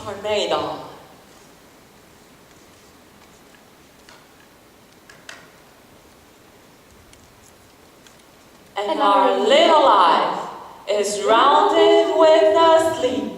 are made of. And our little life is rounded with a sleep.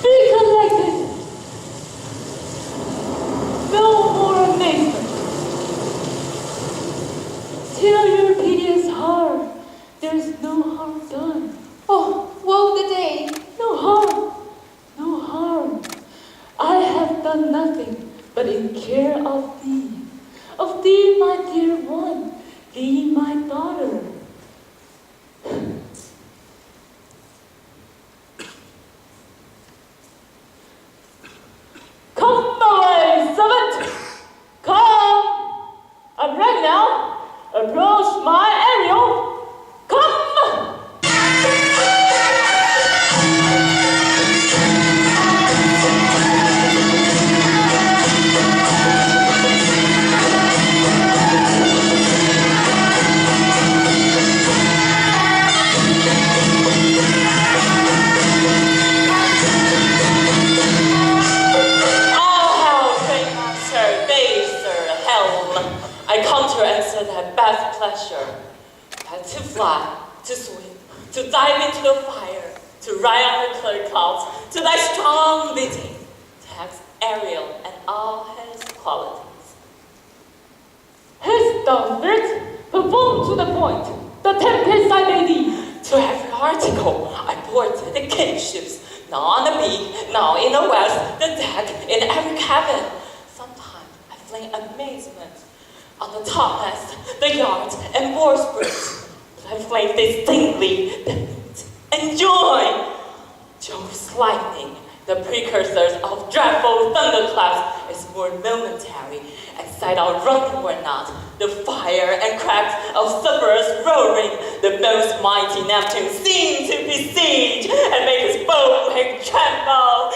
Be collected. No more amazement. Tell your piteous heart, there's no harm done. Oh, woe the day. No harm, no harm. I have done nothing but in care of thee, my dear one, thee, my daughter. Come away, servant! Come! I'm ready now. Approach my Ariel. Come! I come to answer thy best pleasure, and to fly, to swim, to dive into the fire, to ride on the clear clouds, to thy strong beating, tax Ariel and all his qualities. Haste thou, spirit, perform to the point, the tempest I made thee. To every article I boarded the kingships, now on the beak, now in the west, the deck, in every cabin. Sometimes I fling amazement on the topmast, the yards, and bowsprit, but I flame distinctly and joy. Jove's lightning, the precursors of dreadful thunderclaps, is more momentary, and sight out running or not, the fire and cracks of sulphurous roaring, the most mighty Neptune seem to besiege, and make his bowwing tremble,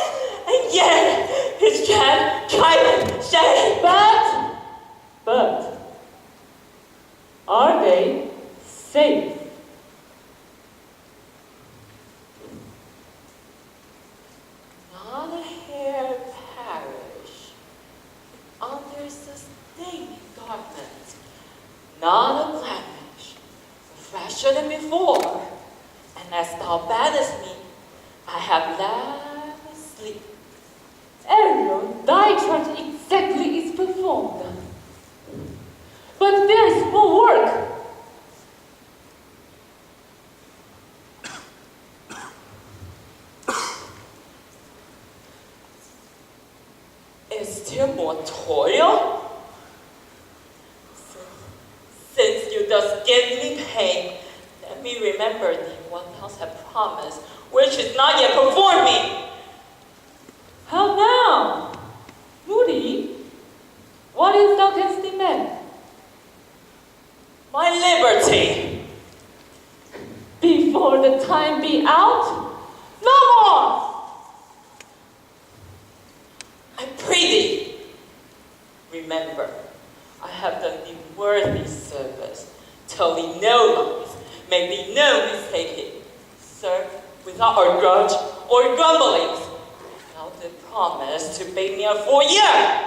and yet his giant shake. But, are they safe? Not a hair perish under sustaining darkness, not a blemish, fresher than before, and as thou badest me, I have lavished sleep. Ariel, thy charge exactly is performed. But there is more work. Is there more toil? Since you thus give me pain, let me remember thee what thou hast promised, which is not yet performed me. How now? Moody, for the time be out. No more! I pray thee, remember, I have done thee worthy service, told thee no lies, made thee no mistake, served without a grudge or grumblings, thou did promise to bid me a full year.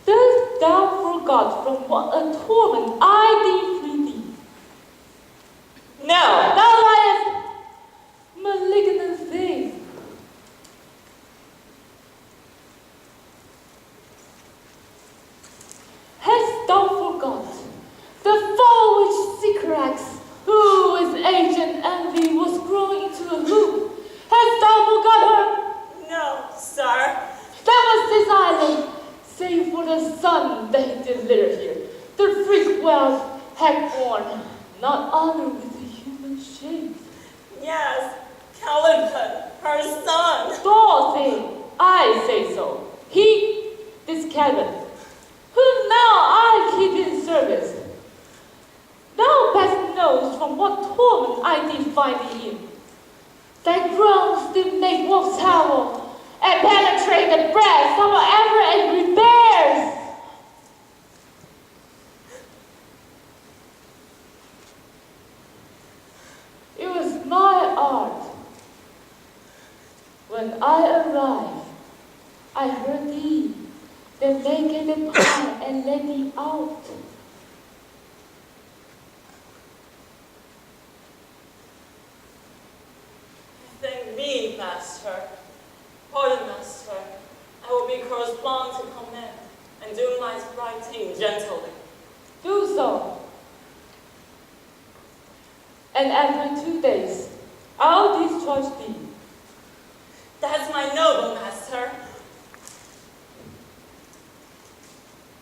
Dost thou forgot from what a torment I did free thee? No, Thou liest, malignant thing. Hast thou forgot the foolish Sycorax, who with age and envy was growing into a hoop? Hast thou forgot her? no, sir. That was this island, save for the son that he did litter here. The freak wealth had born, not honor with the human shape. Yes, Caliban, her son. Dorothy, I say so. He, this Calvin, whom now I keep in service. Thou best knows from what torment I did find thee in. Thy groans did make wolves howl, and penetrate the breast of ever angry bears. It was my art. When I arrived, I heard thee, then they gave the pie and let thee out. Thank me, master. Pardon, master. I will be correspond to command and do my writing gently. Do so. And after 2 days, I'll discharge thee. That's my noble master.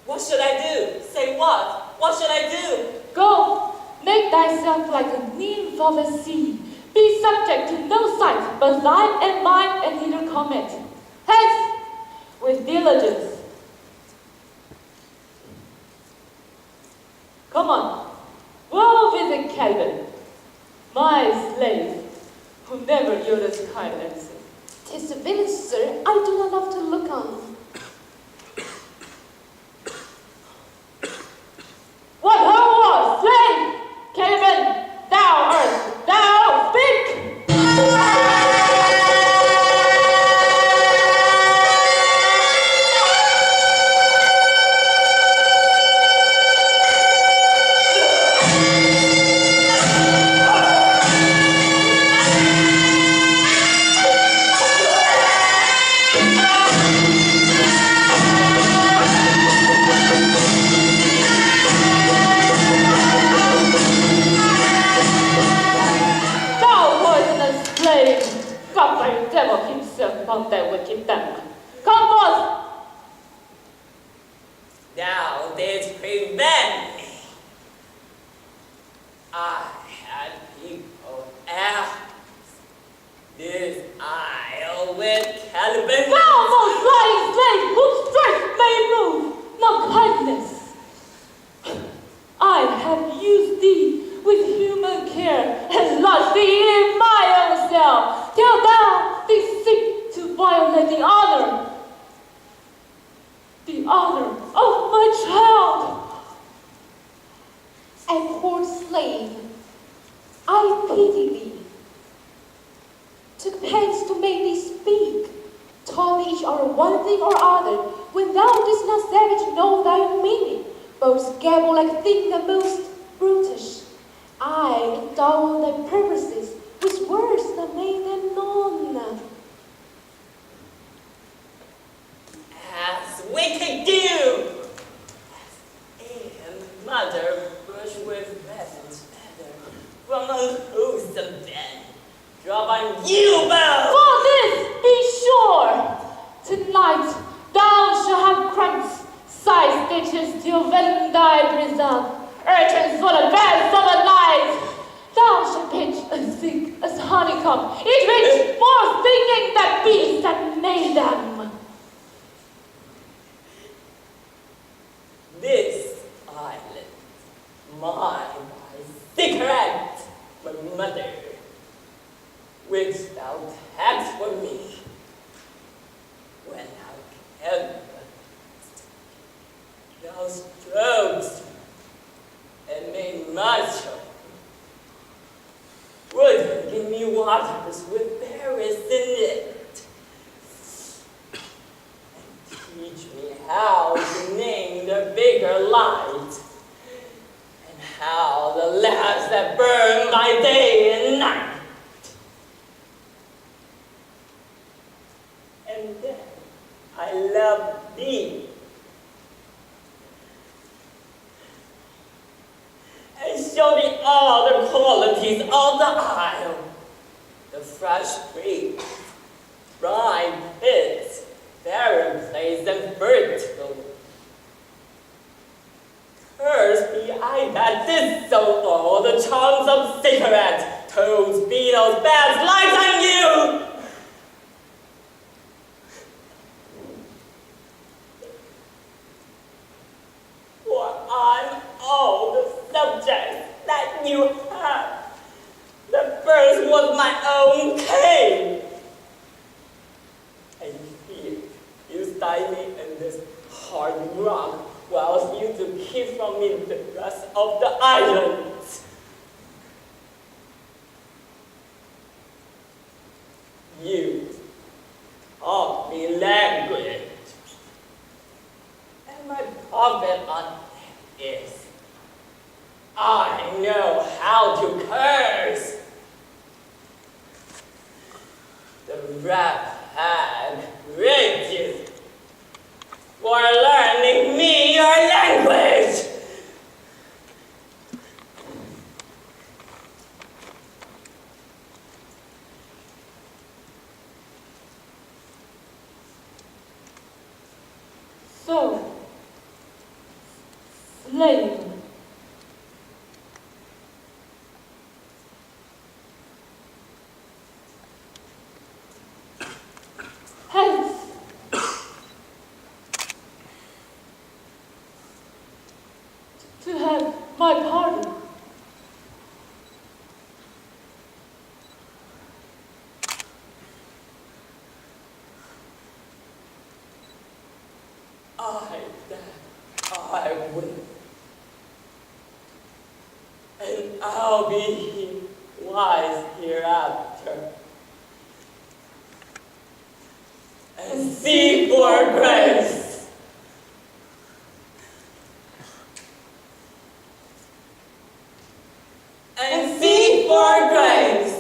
What should I do? Say what? What should I do? Go, make thyself like a nymph of the sea. Be subject to no sight but light and mind and neither comment. Hence, with diligence. Come on, we'll visit Calvin, my slave, who never yielded us kind answer. 'Tis a village, sir, I do not love to look on. What ho was, slave? Calvin, thou art, thou speak! Devil himself upon that wicked damn. Come forth! Thou didst prevent me. I had people ask. This isle with Caliban. Thou most lying slave, whose strength may move, not kindness. I have used thee with human care and lodged thee in my own cell, till thou didst seek to violate the honor of my child. A poor slave, I pity thee. Took pains to make thee speak, taught each other one thing or other, when thou didst not savage know thy meaning, both gabble like thing the most brutish. I endowed thy purposes with words that made them known. As wicked do, and mother brush with reverence feather from a wholesome bed, drop on you both. For this, be sure, tonight thou shalt have cramps, side stitches till venom dye breathes up, urchins for the best of the night. Thou shalt pitch as thick as honeycomb, each rich more stinging than bees that made them. This island, mine by Sycorax, mother, which thou hadst for me when thou camest. Thou strokest and made much of me. Would give me waters with berries in it, and teach me how to name the bigger light, and how the lamps that burn by day and night. And then I love thee, and show thee all the qualities of the isle, the fresh breeze, dry pits, barren place, and fertile. Cursed be I that did so all the charms of cigarettes, toads, beetles, bats, lights, and you! For I'm all the subjects that you have. The first was my own cave. And here you stay me in this hard rock, whilst you to keep from me the rest of the island. You taught me language, and my profit on it is I know how to curse. The rap had riches for learning me your language. So, slave. Hence, to have my pardon. I will. And I'll be wise hereafter. And seek for grace. And seek for grace.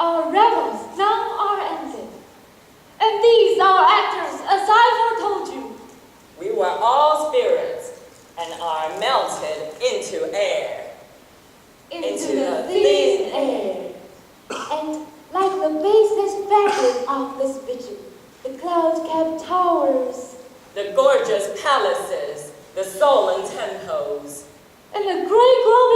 Our revels now are ended, and these our actors, as I foretold you. We were all spirits, and are melted into air. Into the thin air. And like the baseless fabric of this vision, the cloud-capped towers, The gorgeous palaces, the sullen temples, and the grey glow